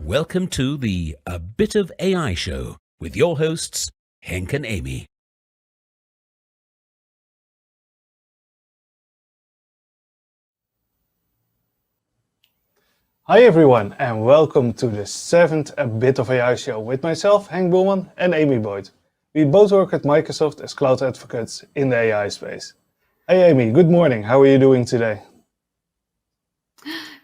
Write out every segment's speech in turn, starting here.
welcome to the A Bit of AI show with your hosts, Henk and Amy. Hi everyone, and welcome to the 7th A Bit of AI show with myself, Henk Boelman, and Amy Boyd. We both work at Microsoft as cloud advocates in the AI space. Hey Amy, good morning. How are you doing today?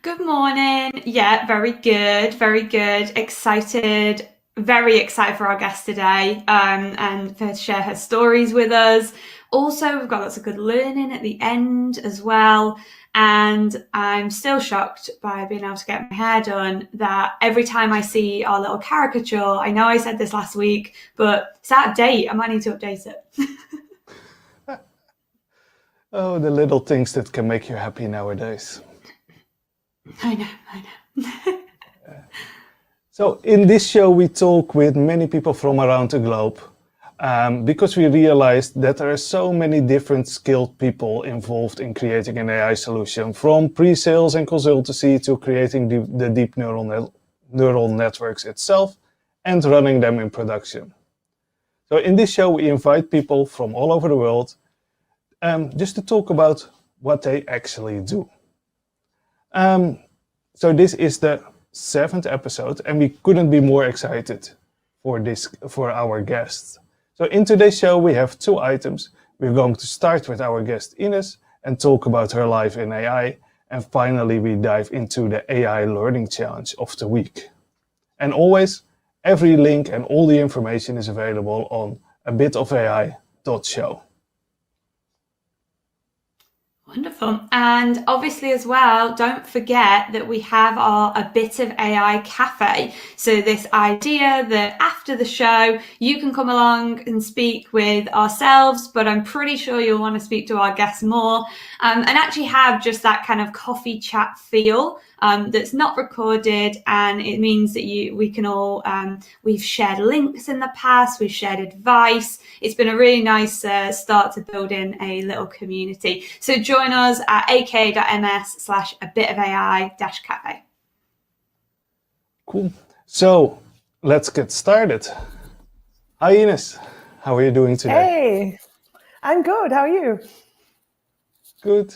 Good morning. Yeah, very good, very good. Excited, very excited for our guest today and for her to share her stories with us. Also, we've got lots of good learning at the end as well. And I'm still shocked by being able to get my hair done that every time I see our little caricature, I know I said this last week, but it's out of date. I might need to update it. Oh, the little things that can make you happy nowadays. I know. So in this show, we talk with many people from around the globe because we realized that there are so many different skilled people involved in creating an AI solution, from pre-sales and consultancy to creating the deep neural networks itself and running them in production. So in this show, we invite people from all over the world just to talk about what they actually do. So this is the 7th episode, and we couldn't be more excited for our guests. So in today's show, we have 2 items. We're going to start with our guest Ines and talk about her life in AI. And finally, we dive into the AI Learning Challenge of the week. And always, every link and all the information is available on abitofai.show. Wonderful. And obviously as well, don't forget that we have our A Bit of AI Cafe. So this idea that after the show, you can come along and speak with ourselves, but I'm pretty sure you'll want to speak to our guests more and actually have just that kind of coffee chat feel that's not recorded. And it means that we can all, we've shared links in the past, we've shared advice. It's been a really nice start to building a little community. So join us at aka.ms/abitofai-cafe. Cool. So let's get started. Hi Ines, how are you doing today? Hey, I'm good. How are you? Good.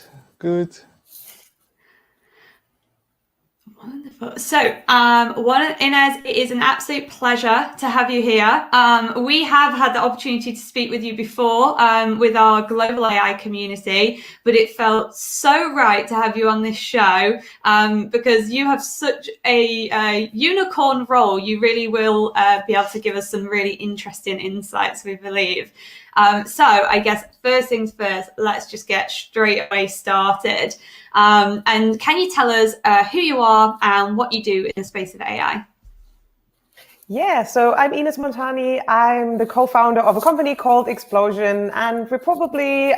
Wonderful. So, Ines, it is an absolute pleasure to have you here. We have had the opportunity to speak with you before with our global AI community, but it felt so right to have you on this show because you have such a unicorn role. You really will be able to give us some really interesting insights, we believe. So I guess first things first, let's just get straight away started. And can you tell us who you are and what you do in the space of AI? Yeah, so I'm Ines Montani. I'm the co-founder of a company called Explosion, and we're probably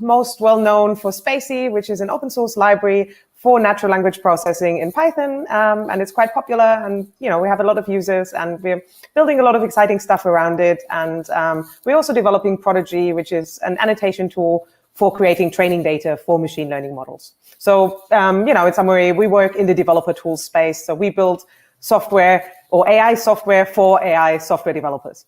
most well known for Spacey, which is an open source library for natural language processing in Python, and it's quite popular. And we have a lot of users, and we're building a lot of exciting stuff around it. And we're also developing Prodigy, which is an annotation tool for creating training data for machine learning models. So, in summary, we work in the developer tools space. So we build software or AI software for AI software developers.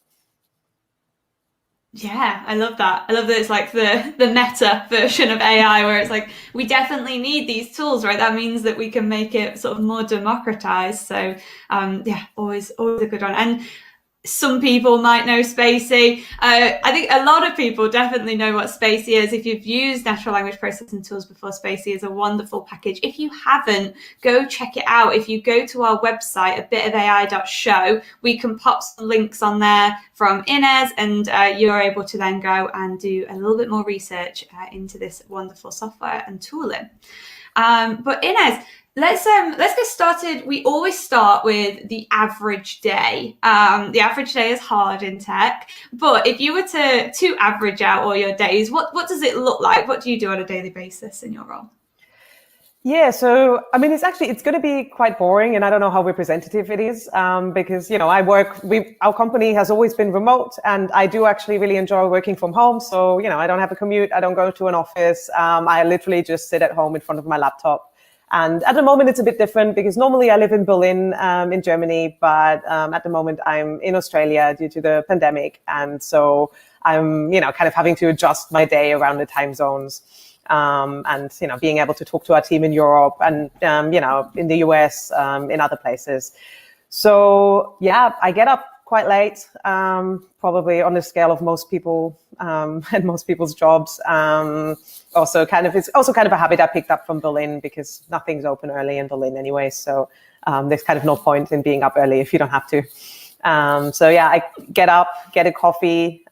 Yeah, I love that. I love that it's like the meta version of AI where it's like, we definitely need these tools, right? That means that we can make it sort of more democratized. So always a good one. And some people might know Spacey. I think a lot of people definitely know what Spacey is. If you've used natural language processing tools before, Spacey is a wonderful package. If you haven't, go check it out. If you go to our website, abitofai.show, we can pop some links on there from Ines, and you're able to then go and do a little bit more research into this wonderful software and tooling. But Ines, let's get started. We always start with the average day. The average day is hard in tech, but if you were to average out all your days, what does it look like? What do you do on a daily basis in your role? Yeah, so it's going to be quite boring, and I don't know how representative it is because our company has always been remote, and I do actually really enjoy working from home. So I don't have a commute, I don't go to an office. I literally just sit at home in front of my laptop. And at the moment, it's a bit different because normally I live in Berlin, in Germany, but at the moment I'm in Australia due to the pandemic. And so I'm, kind of having to adjust my day around the time zones. And, being able to talk to our team in Europe and, in the US, in other places. So, yeah, I get up quite late, probably on the scale of most people and most people's jobs. It's also kind of a habit I picked up from Berlin because nothing's open early in Berlin anyway. So there's kind of no point in being up early if you don't have to. So yeah, I get up, get a coffee.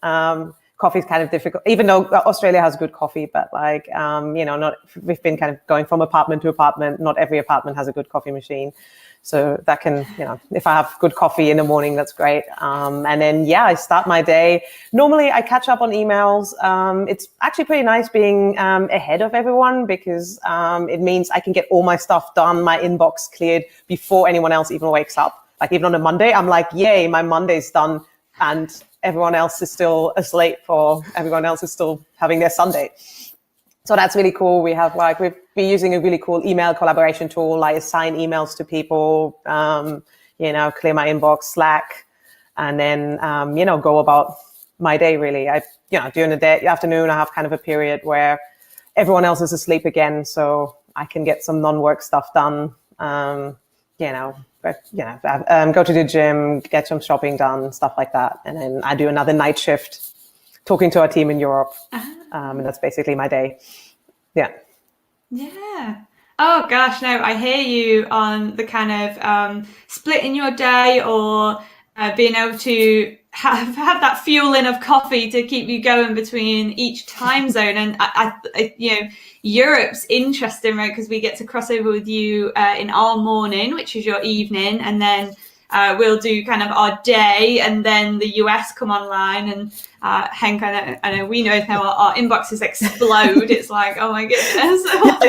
Coffee is kind of difficult, even though Australia has good coffee, but we've been kind of going from apartment to apartment. Not every apartment has a good coffee machine. So that can, if I have good coffee in the morning, that's great. And then, I start my day. Normally I catch up on emails. It's actually pretty nice being ahead of everyone because it means I can get all my stuff done, my inbox cleared before anyone else even wakes up. Like even on a Monday, I'm like, yay, my Monday's done. And everyone else is still asleep or everyone else is still having their Sunday. So that's really cool. We've been using a really cool email collaboration tool. I assign emails to people, clear my inbox, Slack, and then, go about my day really. During the afternoon, I have kind of a period where everyone else is asleep again. So I can get some non-work stuff done, go to the gym, get some shopping done, stuff like that. And then I do another night shift talking to our team in Europe. And that's basically my day. Yeah. Yeah. Oh gosh, no, I hear you on the kind of splitting your day or being able to have that fueling of coffee to keep you going between each time zone. And I Europe's interesting, right? Because we get to cross over with you in our morning, which is your evening, and then we'll do kind of our day, and then the US come online. And Henk, I know we know now our inboxes explode. It's like, oh my goodness,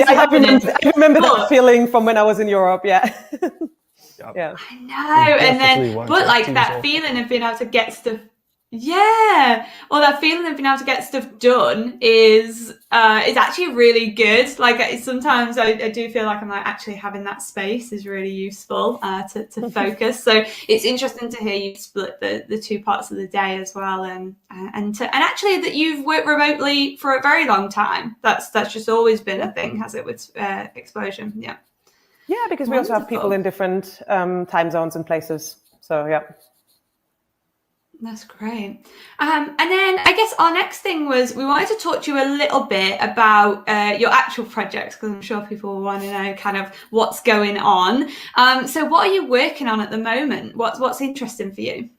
I remember that feeling from when I was in Europe. Yeah. Yeah. I know. And then, but like that feeling of being able to get stuff. Yeah. Or that feeling of being able to get stuff done is actually really good. Like sometimes I do feel like I'm like actually having that space is really useful to focus. So it's interesting to hear you split the two parts of the day as well, and actually that you've worked remotely for a very long time. That's just always been a thing, has it, with Explosion? Yeah. Yeah, because we also have people in different time zones and places. So yeah. That's great. And then I guess our next thing was we wanted to talk to you a little bit about your actual projects, because I'm sure people will want to know kind of what's going on. So what are you working on at the moment? What's interesting for you?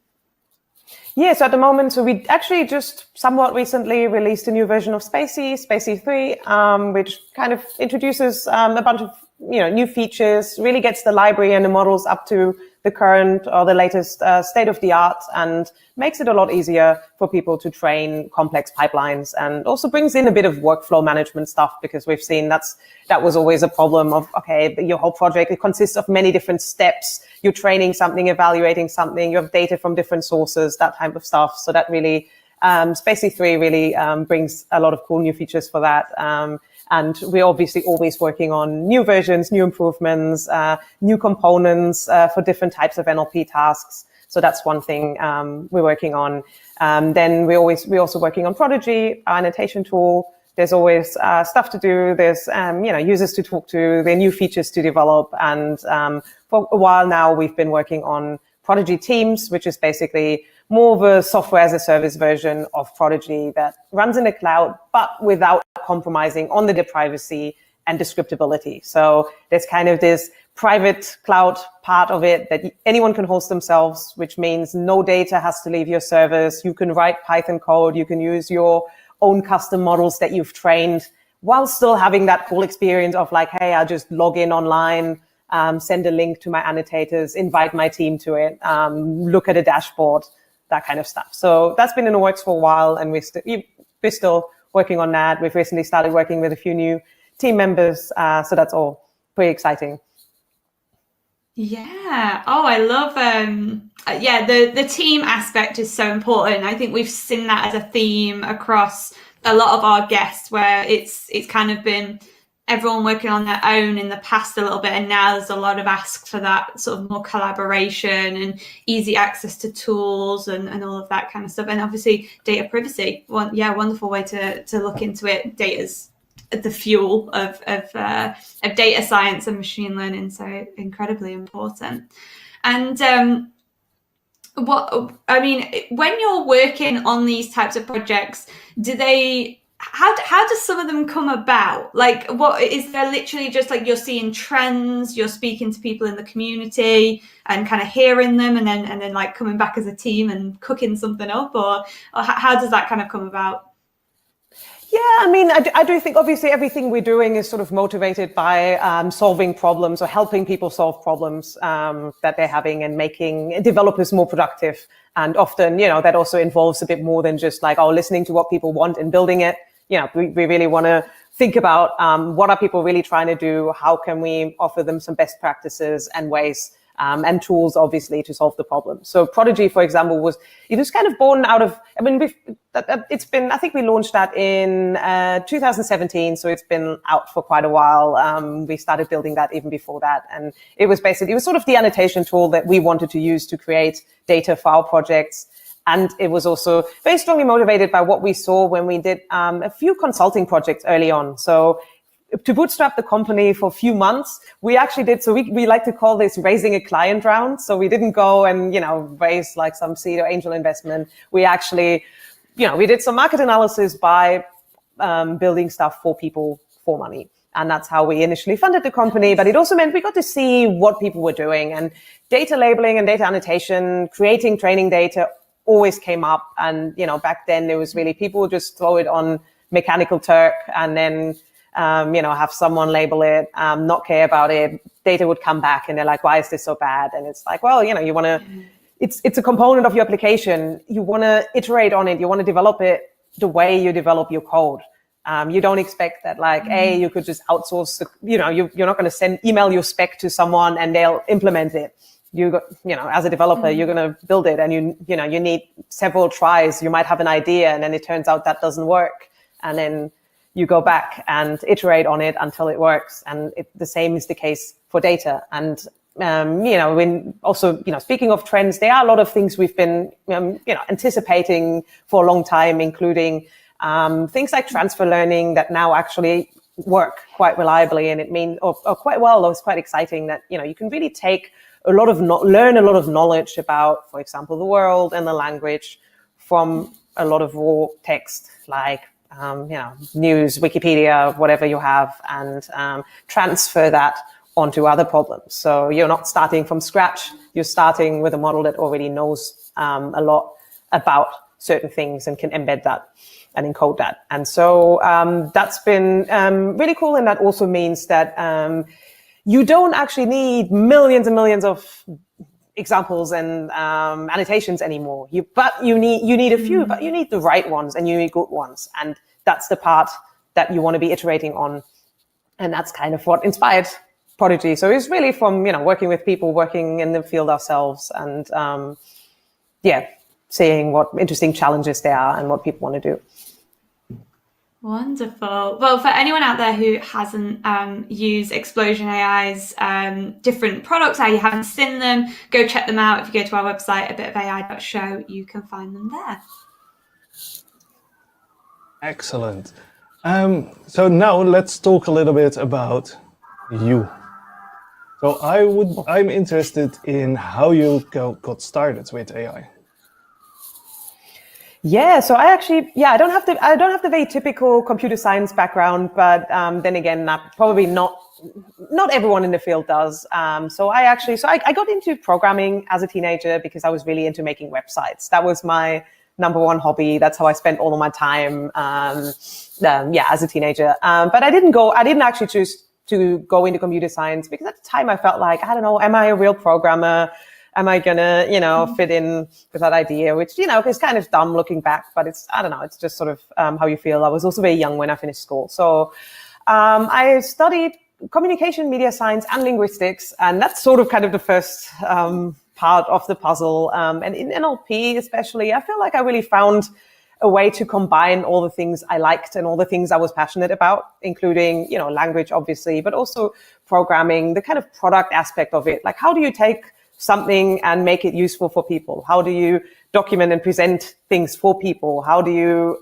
Yeah, so at the moment, we actually just somewhat recently released a new version of Spacey 3, which kind of introduces a bunch of new features, really gets the library and the models up to the current or the latest state of the art, and makes it a lot easier for people to train complex pipelines, and also brings in a bit of workflow management stuff, because we've seen that was always a problem of, okay, your whole project, it consists of many different steps. You're training something, evaluating something, you have data from different sources, that type of stuff. So that really, Spacey 3 really brings a lot of cool new features for that. And we're obviously always working on new versions, new improvements, new components for different types of NLP tasks. So that's one thing we're working on. Then we're also working on Prodigy, our annotation tool. There's always stuff to do. There's users to talk to. There are new features to develop. And for a while now, we've been working on Prodigy Teams, which is basically more of a software as a service version of Prodigy that runs in the cloud, but without compromising on the privacy and descriptability. So there's kind of this private cloud part of it that anyone can host themselves, which means no data has to leave your service. You can write Python code. You can use your own custom models that you've trained while still having that cool experience of like, hey, I'll just log in online, send a link to my annotators, invite my team to it, look at a dashboard, that kind of stuff. So that's been in the works for a while, and we're still working on that. We've recently started working with a few new team members, so that's all pretty exciting. Yeah. Oh, I love the team aspect is so important. I think we've seen that as a theme across a lot of our guests, where it's kind of been everyone working on their own in the past a little bit, and now there's a lot of ask for that sort of more collaboration and easy access to tools and all of that kind of stuff. And obviously data privacy, wonderful way to look into it. Data's the fuel of data science and machine learning, so incredibly important. And when you're working on these types of projects, how does some of them come about? Like, what is there literally just like you're seeing trends, you're speaking to people in the community and kind of hearing them, and then like coming back as a team and cooking something up, or how does that kind of come about? Yeah, I mean, I do think obviously everything we're doing is sort of motivated by solving problems or helping people solve problems that they're having and making developers more productive. And often, that also involves a bit more than just like, listening to what people want and building it. We really want to think about what are people really trying to do? How can we offer them some best practices and ways and tools, obviously, to solve the problem. So Prodigy, for example, was kind of born out of, I think we launched that in 2017. So it's been out for quite a while. We started building that even before that. And it was sort of the annotation tool that we wanted to use to create data for our projects. And it was also very strongly motivated by what we saw when we did a few consulting projects early on. So to bootstrap the company for a few months, we actually did. So we like to call this raising a client round. So we didn't go and, raise like some seed or angel investment. We actually, we did some market analysis by building stuff for people for money. And that's how we initially funded the company. But it also meant we got to see what people were doing, and data labeling and data annotation, creating training data always came up. And, back then there was really, people would just throw it on Mechanical Turk and then, have someone label it, not care about it. Data would come back and they're like, why is this so bad? And it's like, well, you want to, it's a component of your application. You want to iterate on it. You want to develop it the way you develop your code. You don't expect that like, you could just outsource, you're not going to email your spec to someone and they'll implement it. As a developer, you're going to build it, and you need several tries. You might have an idea and then it turns out that doesn't work. And then you go back and iterate on it until it works. And the same is the case for data. And, when also, speaking of trends, there are a lot of things we've been, anticipating for a long time, including things like transfer learning that now actually work quite reliably. And it means, or quite well, though it's quite exciting that, you can really take learn a lot of knowledge about, for example, the world and the language from a lot of raw text, like, news, Wikipedia, whatever you have, and transfer that onto other problems. So you're not starting from scratch. You're starting with a model that already knows a lot about certain things and can embed that and encode that. And so that's been really cool. And that also means that you don't actually need millions and millions of examples and annotations anymore. But you need a few, but you need the right ones and you need good ones. And that's the part that you want to be iterating on. And that's kind of what inspired Prodigy. So it's really from, working with people, working in the field ourselves, and seeing what interesting challenges there are and what people want to do. Wonderful. Well, for anyone out there who hasn't used Explosion AI's different products, you haven't seen them, go check them out. If you go to our website, abitofai.show, you can find them there. Excellent. So now let's talk a little bit about you. So I'm interested in how you got started with AI. Yeah, so I don't have the very typical computer science background, but then again, probably not everyone in the field does. So I got into programming as a teenager because I was really into making websites. That was my number one hobby. That's how I spent all of my time, as a teenager. But I didn't actually choose to go into computer science because at the time I felt like, I don't know, am I a real programmer? Am I gonna, fit in with that idea, which, is kind of dumb looking back, but it's just sort of how you feel. I was also very young when I finished school. So I studied communication, media science, and linguistics. And that's sort of kind of the first part of the puzzle. And in NLP especially, I feel like I really found a way to combine all the things I liked and all the things I was passionate about, including, language, obviously, but also programming, the kind of product aspect of it. Like, how do you take something and make it useful for people? How do you document and present things for people? How do you,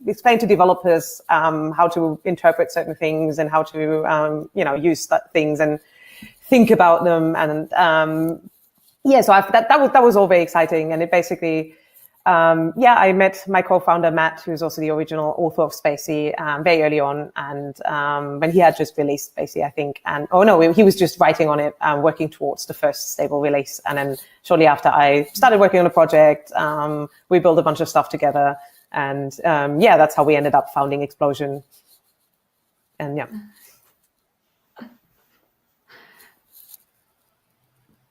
explain to developers how to interpret certain things and how to, use things and think about them? And so that was all very exciting. And it basically, I met my co-founder, Matt, who's also the original author of Spacey, very early on. And when he had just released Spacey, I think. And he was just writing on it, working towards the first stable release. And then shortly after, I started working on the project. We built a bunch of stuff together. And that's how we ended up founding Explosion. And yeah.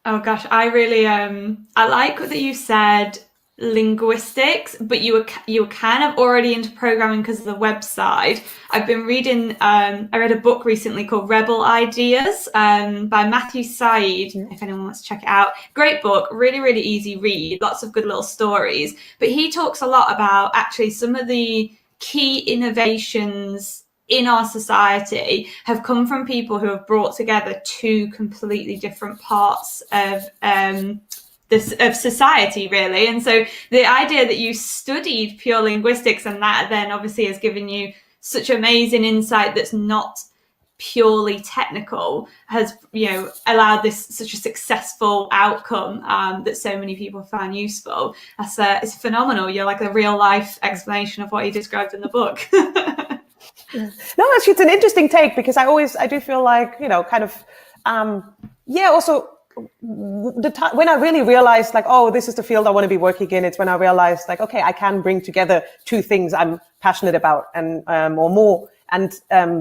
Oh gosh, I really I like that you said linguistics, but you were kind of already into programming because of the website. I've been reading I read a book recently called Rebel Ideas by Matthew Said, if anyone wants to check it out. Great book, really, really easy read, lots of good little stories. But he talks a lot about actually some of the key innovations in our society have come from people who have brought together two completely different parts of society, really. And so the idea that you studied pure linguistics and that then obviously has given you such amazing insight that's not purely technical has, allowed this such a successful outcome that so many people found useful. It's phenomenal. You're like a real life explanation of what you described in the book. No, actually, it's an interesting take because I do feel like, also when I really realized like, oh, this is the field I want to be working in, it's when I realized like, okay, I can bring together two things I'm passionate about and or more. And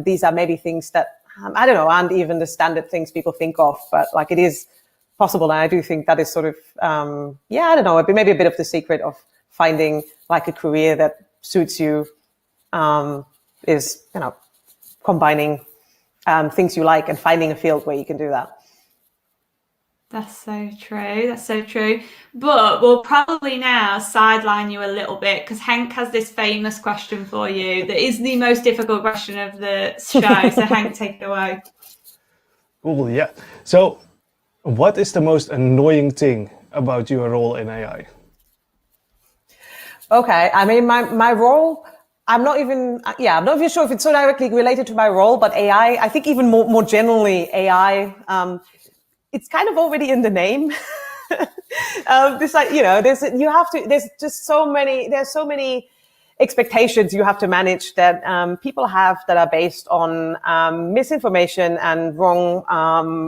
these are maybe things that, I don't know, aren't even the standard things people think of, but like it is possible. And I do think that is sort of, I don't know, maybe a bit of the secret of finding like a career that suits you. Is, combining things you like and finding a field where you can do that. That's so true. That's so true. But we'll probably now sideline you a little bit because Henk has this famous question for you that is the most difficult question of the show. So Henk, take it away. Cool, yeah. So what is the most annoying thing about your role in AI? Okay, I mean, my role... I'm not even sure if it's so directly related to my role, but AI, I think even more generally, AI, it's kind of already in the name. There's so many expectations you have to manage that people have that are based on misinformation and wrong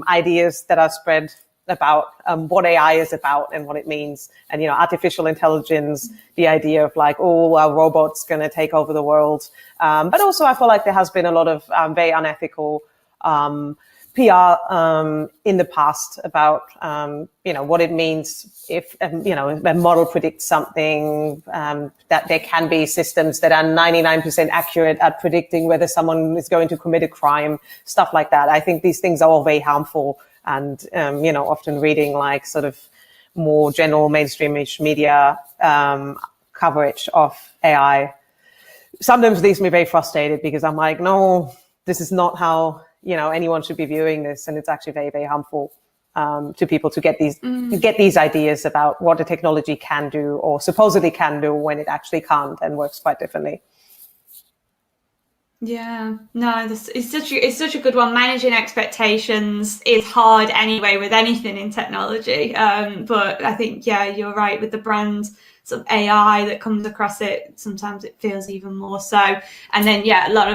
ideas that are spread about what AI is about and what it means. And, artificial intelligence, the idea of like, oh, are robots going to take over the world? But also I feel like there has been a lot of very unethical PR in the past about, what it means if, a model predicts something, that there can be systems that are 99% accurate at predicting whether someone is going to commit a crime, stuff like that. I think these things are all very harmful. And, often reading like sort of more general mainstream media coverage of AI sometimes leaves me very frustrated because I'm like, no, this is not how, anyone should be viewing this. And it's actually very, very harmful to people to get these ideas about what the technology can do or supposedly can do when it actually can't and works quite differently. Yeah, no, it's such a good one. Managing expectations is hard anyway with anything in technology. But I think, you're right with the brand sort of AI that comes across it. Sometimes it feels even more so. And then, a lot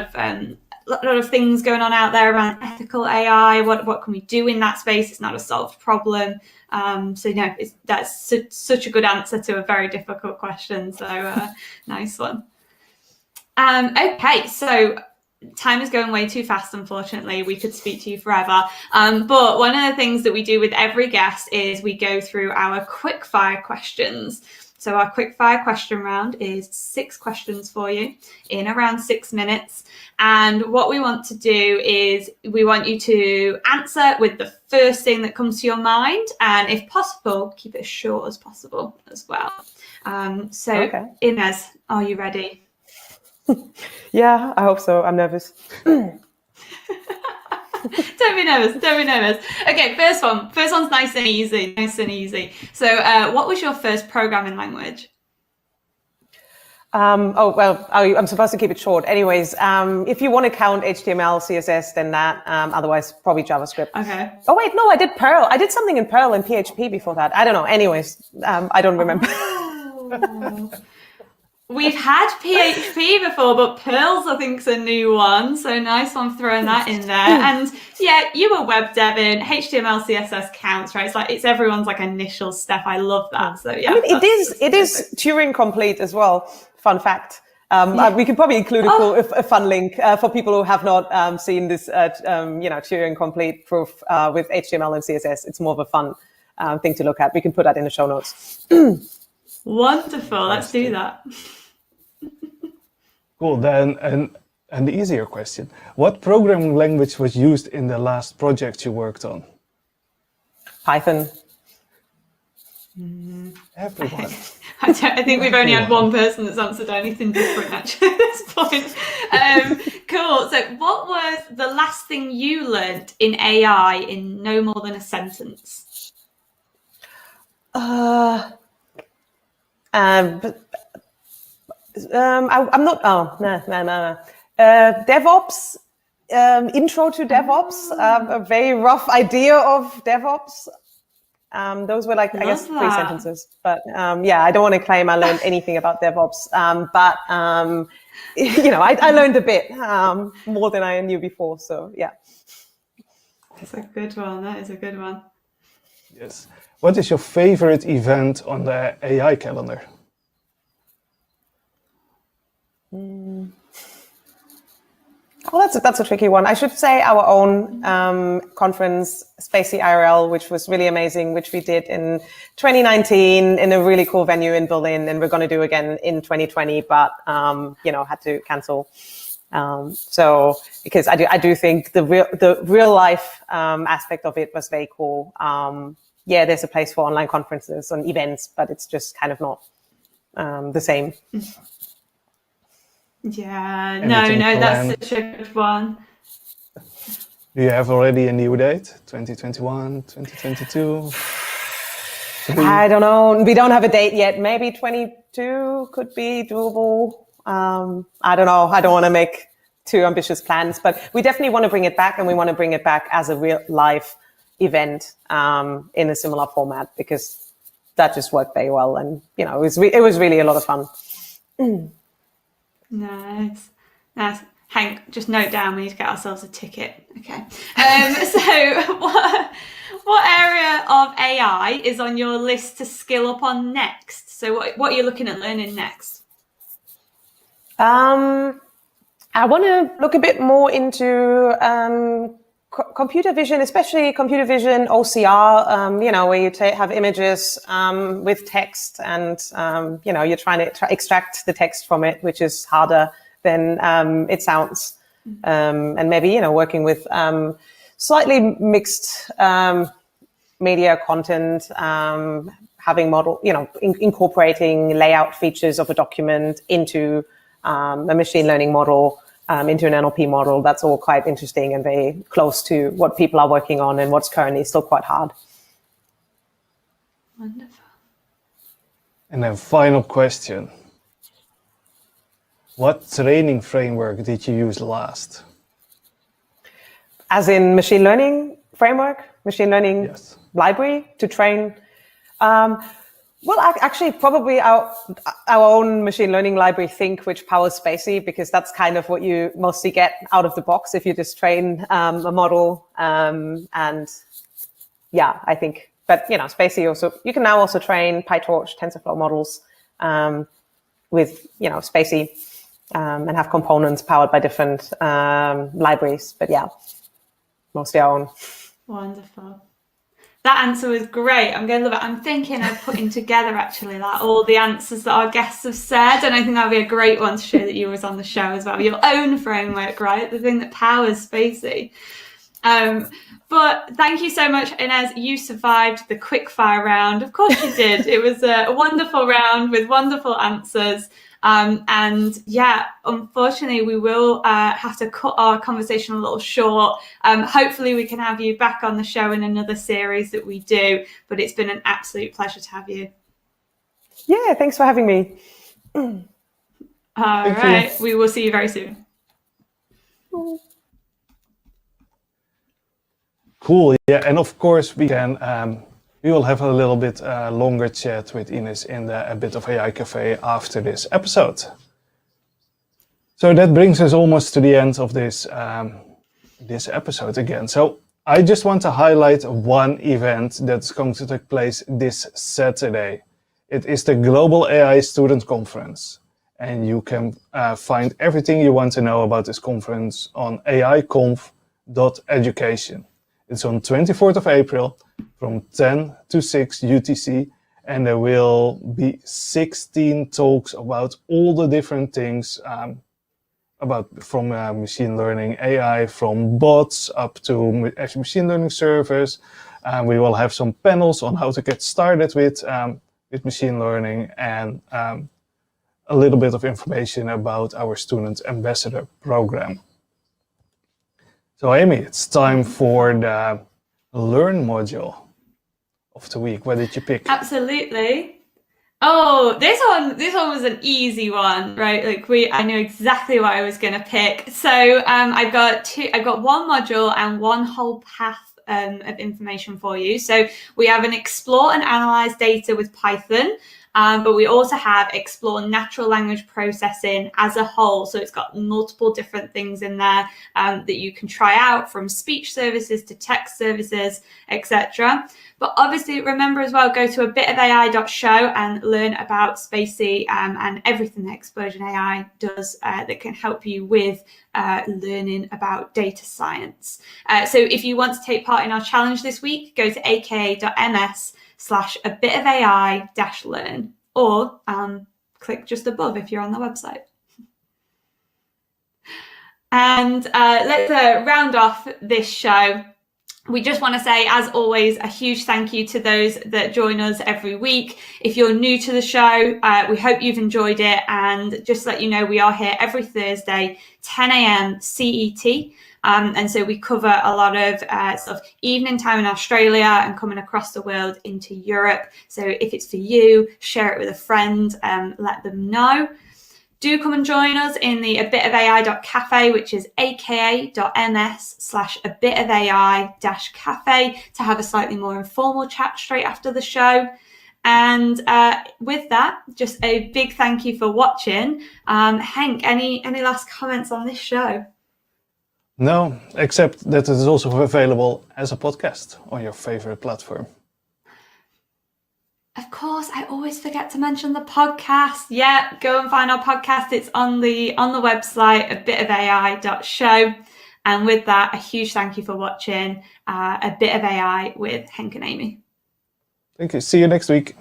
of things going on out there around ethical AI. What can we do in that space? It's not a solved problem. That's such a good answer to a very difficult question. So nice one. Okay, so time is going way too fast, unfortunately. We could speak to you forever. But one of the things that we do with every guest is we go through our quickfire questions. So our quickfire question round is 6 questions for you in around 6 minutes. And what we want to do is we want you to answer with the first thing that comes to your mind. And if possible, keep it as short as possible as well. Okay. Inez, are you ready? Yeah, I hope so. I'm nervous. Don't be nervous. Okay, first one. First one's nice and easy. So what was your first programming language? I'm supposed to keep it short. Anyways, if you want to count HTML, CSS, then that. Otherwise, probably JavaScript. Okay. Oh, wait, no, I did Perl. I did something in Perl and PHP before that. I don't know. Anyways, I don't remember. Oh. We've had PHP before, but Perl's, I think, is a new one. So nice one for throwing that in there. And yeah, you were web deving. HTML, CSS counts, right? It's everyone's like initial step. I love that. So yeah, I mean, it is Turing complete as well. Fun fact. We could probably include a fun link for people who have not seen this, Turing complete proof with HTML and CSS. It's more of a fun thing to look at. We can put that in the show notes. Wonderful. Let's do that. Cool. Then an easier question. What programming language was used in the last project you worked on? Python. Everyone. I think we've only had one person that's answered anything different actually at this point. Cool. So what was the last thing you learned in AI in no more than a sentence? I'm not. Oh, no. DevOps. Intro to DevOps. A very rough idea of DevOps. Those were I guess 3 sentences. But I don't want to claim I learned anything about DevOps. But I learned a bit more than I knew before. So yeah. That's a good one. That is a good one. Yes. What is your favorite event on the AI calendar? Well, that's a tricky one. I should say our own conference, Spacey IRL, which was really amazing, which we did in 2019 in a really cool venue in Berlin, and we're going to do again in 2020, but had to cancel. So because I do think the real life aspect of it was very cool. There's a place for online conferences and events, but it's just kind of not the same. Yeah, no, that's such a good one. Do you have already a new date? 2021, 2022? I don't know. We don't have a date yet. Maybe 22 could be doable. I don't know. I don't want to make too ambitious plans, but we definitely want to bring it back, and we want to bring it back as a real live event in a similar format, because that just worked very well, and it was really a lot of fun. Nice. Hank, just note down, we need to get ourselves a ticket. Okay. So what area of AI is on your list to skill up on next? So what are you looking at learning next? I want to look a bit more into computer vision, especially computer vision OCR, where you have images with text, and you're trying to extract the text from it, which is harder than it sounds. And maybe working with slightly mixed media content, having model, incorporating layout features of a document into a machine learning model. Into an NLP model. That's all quite interesting and very close to what people are working on and what's currently still quite hard. Wonderful. And then final question. What training framework did you use last? As in machine learning framework, machine learning library to train? Well, actually, probably our own machine learning library, Think, which powers Spacey, because that's kind of what you mostly get out of the box if you just train a model. I think, but Spacey also, you can now also train PyTorch, TensorFlow models with, Spacey. and have components powered by different libraries. But yeah, mostly our own. Wonderful. That answer was great. I'm going to love it. I'm thinking of putting together actually like all the answers that our guests have said, and I think that'll be a great one to show that you was on the show as well. Your own framework, right? The thing that powers Spacey. But thank you so much, Inez. You survived the quickfire round. Of course you did. It was a wonderful round with wonderful answers. And yeah, unfortunately, we will have to cut our conversation a little short. Hopefully, we can have you back on the show in another series that we do. But it's been an absolute pleasure to have you. Yeah, thanks for having me. All right. We will see you very soon. Cool. Yeah, and of course we will have a little bit longer chat with Ines in the A Bit of AI Cafe after this episode. So that brings us almost to the end of this this episode again. So I just want to highlight one event that's going to take place this Saturday. It is the Global AI Student Conference, and you can find everything you want to know about this conference on aiconf.education. It's on 24th of April from 10 to 6 UTC, and there will be 16 talks about all the different things from machine learning AI, from bots up to machine learning servers. We will have some panels on how to get started with machine learning, and a little bit of information about our student ambassador program. So Amy, it's time for the Learn module of the week. What did you pick? Absolutely. Oh, this one was an easy one, right? Like I knew exactly what I was going to pick. So I've got one module and one whole path of information for you. So we have an explore and analyze data with Python. But we also have explore natural language processing as a whole. So it's got multiple different things in there that you can try out, from speech services to text services, etc. But obviously, remember as well, go to abitofai.show and learn about Spacey and everything that Explosion AI does that can help you with learning about data science. So if you want to take part in our challenge this week, go to aka.ms/abitofai-learn, or click just above if you're on the website. And let's round off this show. We just want to say, as always, a huge thank you to those that join us every week. If you're new to the show, we hope you've enjoyed it. And just to let you know, we are here every Thursday, 10 a.m. CET. And so we cover a lot of sort of evening time in Australia and coming across the world into Europe. So if it's for you, share it with a friend, let them know. Do come and join us in the abitofai.cafe, which is aka.ms/abitofai-cafe, to have a slightly more informal chat straight after the show. And with that, just a big thank you for watching. Henk, any last comments on this show? No, except that it is also available as a podcast on your favorite platform. Of course, I always forget to mention the podcast. Yeah, go and find our podcast. It's on the website, abitofai.show. And with that, a huge thank you for watching A Bit of AI with Henk and Amy. Thank you. See you next week.